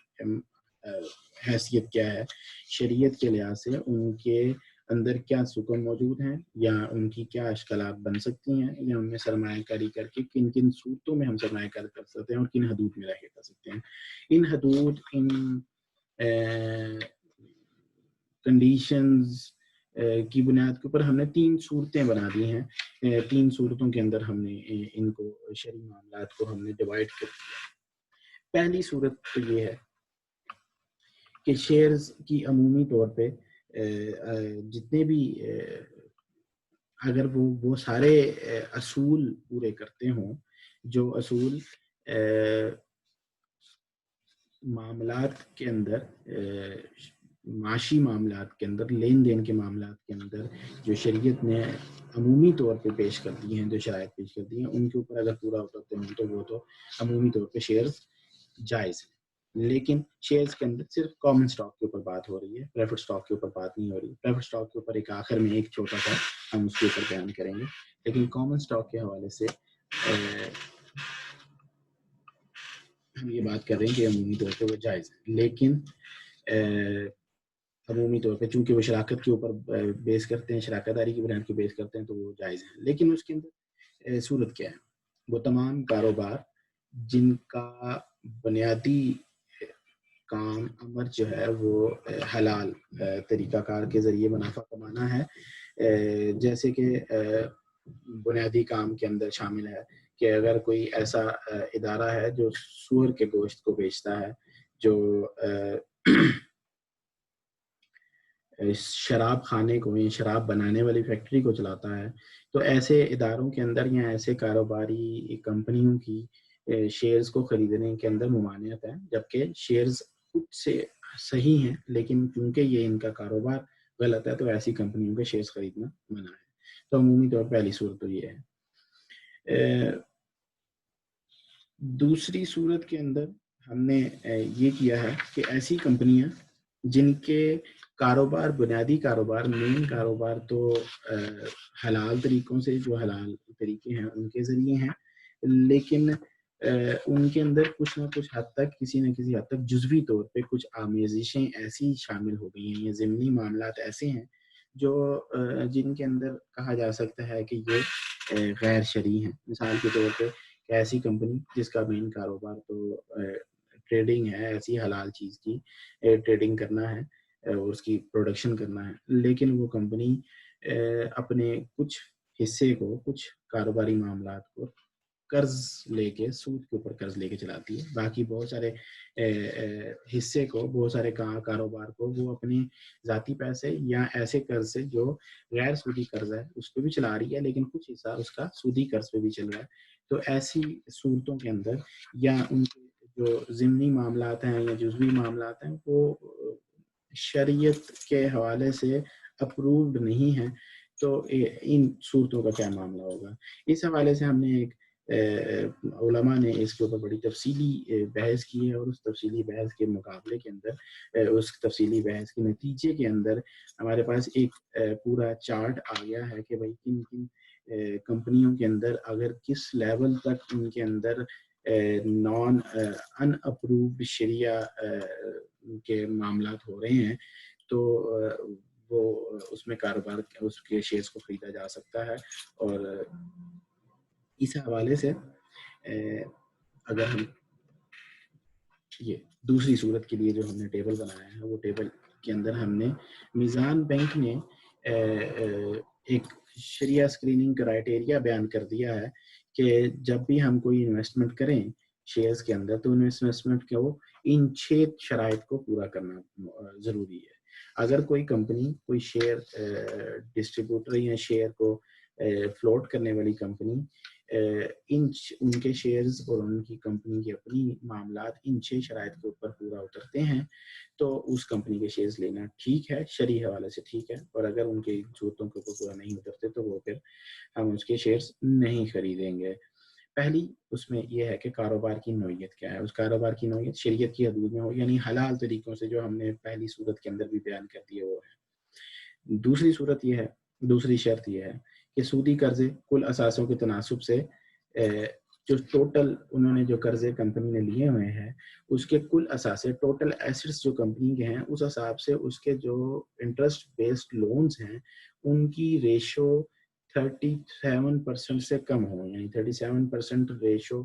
حیثیت کیا ہے, شریعت کے لحاظ سے ان کے اندر کیا سکم موجود ہیں یا ان کی کیا اشکالات بن سکتی ہیں, یا ان میں سرمایہ کاری کر کے کن کن صورتوں میں ہم سرمایہ کاری کر سکتے ہیں اور کن حدود میں رہ کے کر سکتے ہیں. ان حدود, ان کنڈیشنز کی بنیاد کے اوپر ہم نے 3 صورتیں بنا دی ہیں. 3 صورتوں کے اندر ہم نے ان کو شرعی معاملات کو ہم نے ڈیوائڈ کر دیا. پہلی صورت تو یہ ہے کہ شیئرز کی عمومی طور پہ جتنے بھی اگر وہ سارے اصول پورے کرتے ہوں جو اصول معاملات کے اندر معاشی معاملات کے اندر لین دین کے معاملات کے اندر جو شریعت نے عمومی طور پہ پیش کر دی ہیں، جو شرائط پیش کر دی ہیں، ان کے اوپر اگر پورا اترتے ہیں تو وہ تو عمومی طور پہ شیئرز جائز ہیں. لیکن شیئرز کے اندر صرف کامن سٹاک کے اوپر بات ہو رہی ہے، پریفرڈ سٹاک کے اوپر بات نہیں ہو رہی. پریفرڈ سٹاک کے اوپر ایک آخر میں ایک چھوٹا سا ہم اس کے اوپر بیان کریں گے. لیکن کامن سٹاک کے حوالے سے ہم یہ بات کر رہے ہیں کہ عمومی طور پہ وہ جائز ہے. لیکن عمومی طور پہ چونکہ وہ شراکت کے اوپر بیس کرتے ہیں، شراکت داری کی بنیاد کے بیس کرتے ہیں، تو وہ جائز ہیں. لیکن اس کے اندر صورت کیا ہے؟ وہ تمام کاروبار جن کا بنیادی کام امر جو ہے وہ حلال طریقہ کار کے ذریعے منافع کمانا ہے، جیسے کہ بنیادی کام کے اندر شامل ہے کہ اگر کوئی ایسا ادارہ ہے جو سور کے گوشت کو بیچتا ہے، جو شراب خانے کو یا شراب بنانے والی فیکٹری کو چلاتا ہے، تو ایسے اداروں کے اندر یا ایسے کاروباری کمپنیوں کی شیئرز کو خریدنے کے اندر ممانعت ہے، جبکہ شیئرز خود سے صحیح ہیں لیکن کیونکہ یہ ان کا کاروبار غلط ہے تو ایسی کمپنیوں کے شیئرز خریدنا منع ہے. تو عمومی طور پہ پہلی صورت تو یہ ہے. دوسری صورت کے اندر ہم نے یہ کیا ہے کہ ایسی کمپنیاں جن کے کاروبار بنیادی کاروبار مین کاروبار تو حلال طریقوں سے، جو حلال طریقے ہیں ان کے ذریعے ہیں، لیکن ان کے اندر کچھ نہ کچھ حد تک، کسی نہ کسی حد تک جزوی طور پہ کچھ آمیزشیں ایسی شامل ہو گئی ہیں، یہ ضمنی معاملات ایسے ہیں جو جن کے اندر کہا جا سکتا ہے کہ یہ غیر شرعی ہیں. مثال کے طور پہ ایسی کمپنی جس کا مین کاروبار تو ٹریڈنگ ہے، ایسی حلال چیز کی ٹریڈنگ کرنا ہے اور اس کی پروڈکشن کرنا ہے، لیکن وہ کمپنی اپنے کچھ حصے کو، کچھ کاروباری معاملات کو قرض لے کے، سود کے اوپر قرض لے کے چلاتی ہے. باقی بہت سارے حصے کو، بہت سارے کاروبار کو وہ اپنے ذاتی پیسے یا ایسے قرض سے جو غیر سودی قرض ہے اس پہ بھی چلا رہی ہے، لیکن کچھ حصہ اس کا سودی قرض پہ بھی چل رہا ہے. تو ایسی صورتوں کے اندر یا ان کے جو ضمنی معاملات ہیں یا جزوی معاملات ہیں وہ شریعت کے حوالے سے اپرووڈ نہیں ہیں، تو ان صورتوں کا کیا معاملہ ہوگا؟ اس حوالے سے ہم نے ایک علماء نے اس کے اوپر بڑی تفصیلی بحث کی ہے، اور اس تفصیلی بحث کے مقابلے کے اندر، اس تفصیلی بحث کے نتیجے کے اندر ہمارے پاس ایک پورا چارٹ آ گیا ہے کہ بھائی کن کن کمپنیوں کے اندر اگر کس لیول تک ان کے اندر ان اپرووڈ شریعہ کے معاملات ہو رہے ہیں، تو وہ اس میں کاروبار، اس کے شیئرز کو خریدا جا سکتا ہے. اور اس حوالے سے اگر ہم یہ دوسری صورت کے لیے جو ہم نے ٹیبل بنایا ہے، وہ ٹیبل کے اندر ہم نے میزان بینک نے ایک شریعہ اسکریننگ کرائٹیریا بیان کر دیا ہے کہ جب بھی ہم کوئی انویسٹمنٹ کریں شیئرز کے اندر تو انویسٹمنٹ کو ان 6 شرائط کو پورا کرنا ضروری ہے. اگر کوئی کمپنی، کوئی شیئر ڈسٹریبیوٹر یا شیئر کو فلوٹ کرنے والی کمپنی ان کے شیئرز اور ان کی کمپنی کے اپنی معاملات ان 6 شرائط کے اوپر پورا اترتے ہیں تو اس کمپنی کے شیئرز لینا ٹھیک ہے، شرعی حوالے سے ٹھیک ہے. اور اگر ان کی صورتوں کے اوپر پورا نہیں اترتے تو وہ پھر ہم اس کے شیئرز نہیں خریدیں گے. پہلی اس میں یہ ہے کہ کاروبار کی نوعیت کیا ہے. اس کاروبار کی نوعیت شریعت کی حدود میں ہو، یعنی حلال طریقوں سے، جو ہم نے پہلی صورت کے اندر بھی بیان کر دی ہے وہ ہے. دوسری صورت یہ ہے، دوسری شرط یہ ہے کہ سودی قرضے کل اثاثوں کے تناسب سے جو ٹوٹل انہوں نے جو قرضے کمپنی نے لیے ہوئے ہیں اس کے کل اثاثے، ٹوٹل ایسٹس جو کمپنی کے ہیں اس حساب سے اس کے جو انٹرسٹ بیسڈ لونز ہیں ان کی ریشو 37% سے کم ہو، یعنی 37% ratio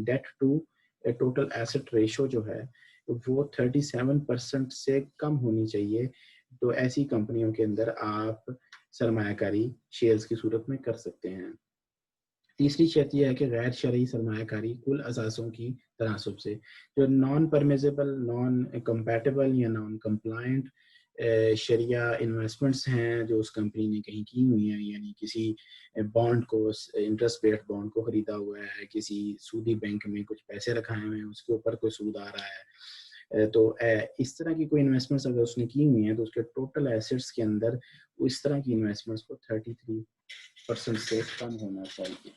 debt to total asset ratio جو ہے وہ 37% سے کم ہونی چاہیے تو ایسی کمپنیوں کے اندر آپ سرمایہ کاری شیئرز کی صورت میں کر سکتے ہیں۔ تیسری شرط یہ ہے کہ غیر شرعی سرمایہ کاری کل اثاثوں کی تناسب سے، جو نان پرمیزیبل، نان کمپیٹیبل یا نان کمپلائنٹ شریعہ انویسٹمنٹس ہیں جو اس کمپنی نے کہیں کی ہوئی ہیں، یعنی کسی بانڈ کو، انٹرسٹ بیسڈ بانڈ کو خریدا ہوا ہے، کسی سودی بینک میں کچھ پیسے رکھائے ہوئے ہیں، اس کے اوپر کوئی سود آ رہا ہے، تو اس طرح کی کوئی انویسٹمنٹس اگر اس نے کی ہوئی ہیں تو اس کے ٹوٹل ایسٹس کے اندر اس طرح کی انویسٹمنٹس کو 33% سے کم ہونا چاہیے۔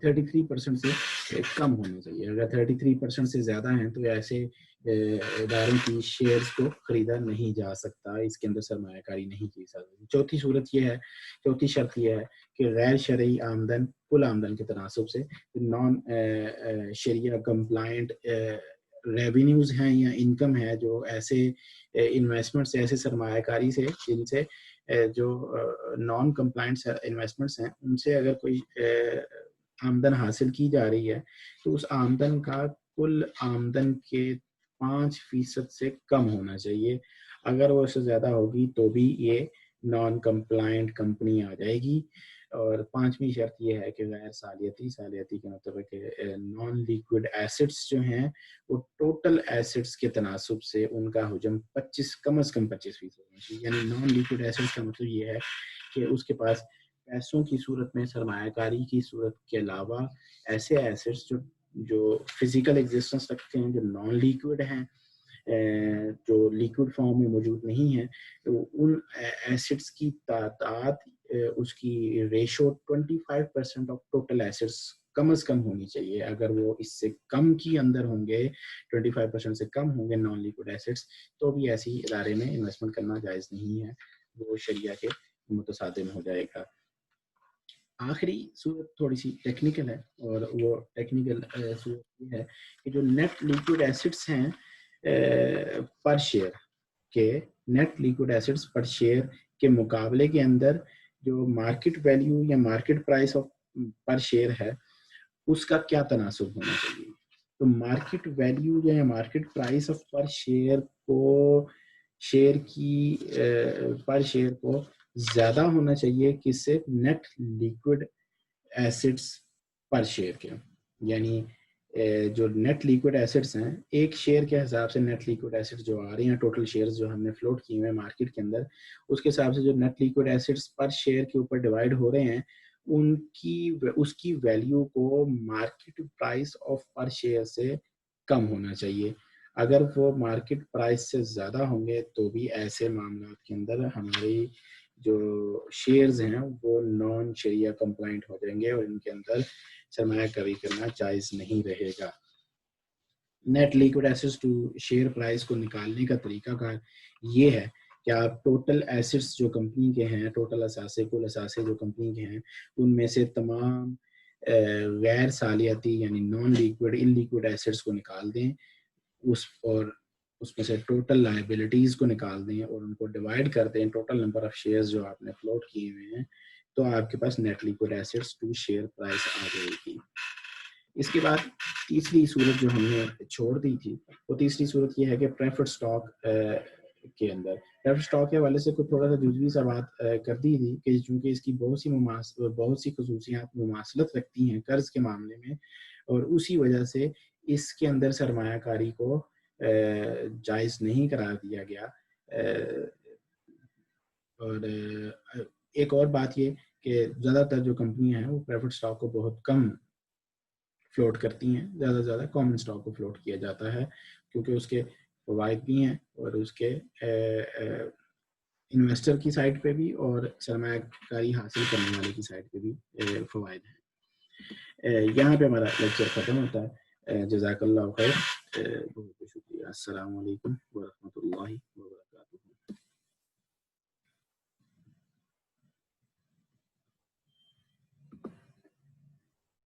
33% سے کم ہونا چاہیے۔ اگر 33% سے زیادہ ہیں تو ایسے اداروں کی شیئرز کو خریدا نہیں جا سکتا، اس کے اندر سرمایہ کاری نہیں کی جا سکتی۔ چوتھی شرط یہ ہے کہ غیر شرعی آمدن کل آمدن کے تناسب سے، نان شریعہ کمپلائنٹ ریونیوز ہیں یا انکم ہے جو ایسے انویسٹمنٹ سے، ایسے سرمایہ کاری سے جن سے جو نان کمپلائنٹ انویسٹمنٹس ہیں ان سے اگر کوئی آمدن حاصل کی جا رہی ہے تو اس آمدن کا کل آمدن کے 5% سے کم ہونا چاہیے۔ اگر وہ اس سے زیادہ ہوگی تو بھی یہ نان کمپلائنٹ کمپنی آ جائے گی۔ اور پانچویں شرط یہ ہے کہ غیر سالیتی کے مطلب ہے کہ نان لیکوڈ ایسٹس جو ہیں وہ ٹوٹل ایسٹس کے تناسب سے ان کا حجم کم از کم 25% ہونا چاہیے۔ یعنی نان لیکوڈ ایسٹس کا مطلب یہ ہے کہ اس کے پاس پیسوں کی صورت میں، سرمایہ کاری کی صورت کے علاوہ ایسے ایسٹس جو فزیکل ایگزسٹنس رکھتے ہیں، جو نان لیکوڈ ہیں، جو لیکوڈ فارم میں موجود نہیں ہیں، تو ان ایسٹس کی تعداد، اس کی ریشو 25% آف ٹوٹل ایسٹس کم از کم ہونی چاہیے۔ اگر وہ اس سے کم کی اندر ہوں گے، 25% سے کم ہوں گے نان لیکوڈ ایسٹس، تو بھی ایسی ادارے میں انویسٹمنٹ کرنا جائز نہیں ہے، وہ شریعہ کے متصادم ہو جائے گا۔ آخری صورت تھوڑی سی ٹیکنیکل ہے، اور وہ ٹیکنیکل صورت یہ ہے کہ جو نیٹ لیکوڈ ایسٹس ہیں پر شیئر کے، نیٹ لیکوڈ ایسٹس پر شیئر کے مقابلے کے اندر جو مارکیٹ ویلیو یا market price of per share ہے اس کا کیا تناسب ہونا چاہیے۔ تو مارکیٹ ویلیو یا market price of per share کو، شیئر کی پر شیئر کو زیادہ ہونا چاہیے کس سے، نیٹ لیکوڈ ایسٹس پر شیئر کے۔ یعنی جو نیٹ لیکوڈ ایسٹس ہیں، ایک شیئر کے حساب سے نیٹ لیکوڈ ایسٹس جو آ رہے ہیں، ٹوٹل شیئرز جو ہم نے فلوٹ کیے ہوئے ہیں مارکیٹ کے اندر، اس کے حساب سے جو نیٹ لیکوڈ ایسٹس پر شیئر کے اوپر ڈیوائڈ ہو رہے ہیں، اس کی ویلیو کو market price of per share سے کم ہونا چاہیے۔ اگر وہ مارکیٹ پرائس سے زیادہ ہوں گے تو بھی ایسے معاملات کے اندر ہماری جو شیئرز ہیں وہ نان شریعہ کمپلائنٹ ہو جائیں گے اور ان کے اندر سرمایہ کاری کرنا جائز نہیں رہے گا۔ Net liquid assets to share price کو نکالنے کا طریقہ کار یہ ہے کہ آپ ٹوٹل ایسٹس جو کمپنی کے ہیں، ٹوٹل اثاثے، کل اثاثے جو کمپنی کے ہیں، ان میں سے تمام غیر سالیاتی یعنی نان لیکوڈ، ان لیکوڈ ایسٹس کو نکال دیں، اور اس میں سے ٹوٹل لائبلٹیز کو نکال دیں اور ان کو ڈیوائڈ کر دیں ٹوٹل نمبر آف شیئرز جو آپ نے فلوٹ کیے ہوئے ہیں، تو آپ کے پاس net liquid assets to share price آ جائے گی۔ اس کے بعد تیسری صورت جو ہم نے چھوڑ دی تھی، وہ تیسری صورت یہ ہے کہ پریفرڈ اسٹاک کے اندر، پریفرڈ اسٹاک کے حوالے سے کچھ تھوڑا سا جزوی سا بات کر دی تھی کہ چونکہ اس کی بہت سی خصوصیات مماثلت رکھتی ہیں قرض کے معاملے میں، اور اسی وجہ سے اس کے اندر سرمایہ کاری کو جائز نہیں قرار دیا گیا۔ اور ایک اور بات یہ کہ زیادہ تر جو کمپنیاں ہیں وہ پریفرڈ اسٹاک کو بہت کم فلوٹ کرتی ہیں، زیادہ سے زیادہ کامن اسٹاک کو فلوٹ کیا جاتا ہے، کیونکہ اس کے فوائد بھی ہیں اور اس کے انویسٹر کی سائٹ پہ بھی اور سرمایہ کاری حاصل کرنے والے کی سائٹ پہ بھی فوائد ہیں۔ یہاں پہ ہمارا لیکچر ختم ہوتا ہے۔ جزاک اللہ خیر، بہت بہت شکریہ۔ السلام علیکم ورحمۃ اللہ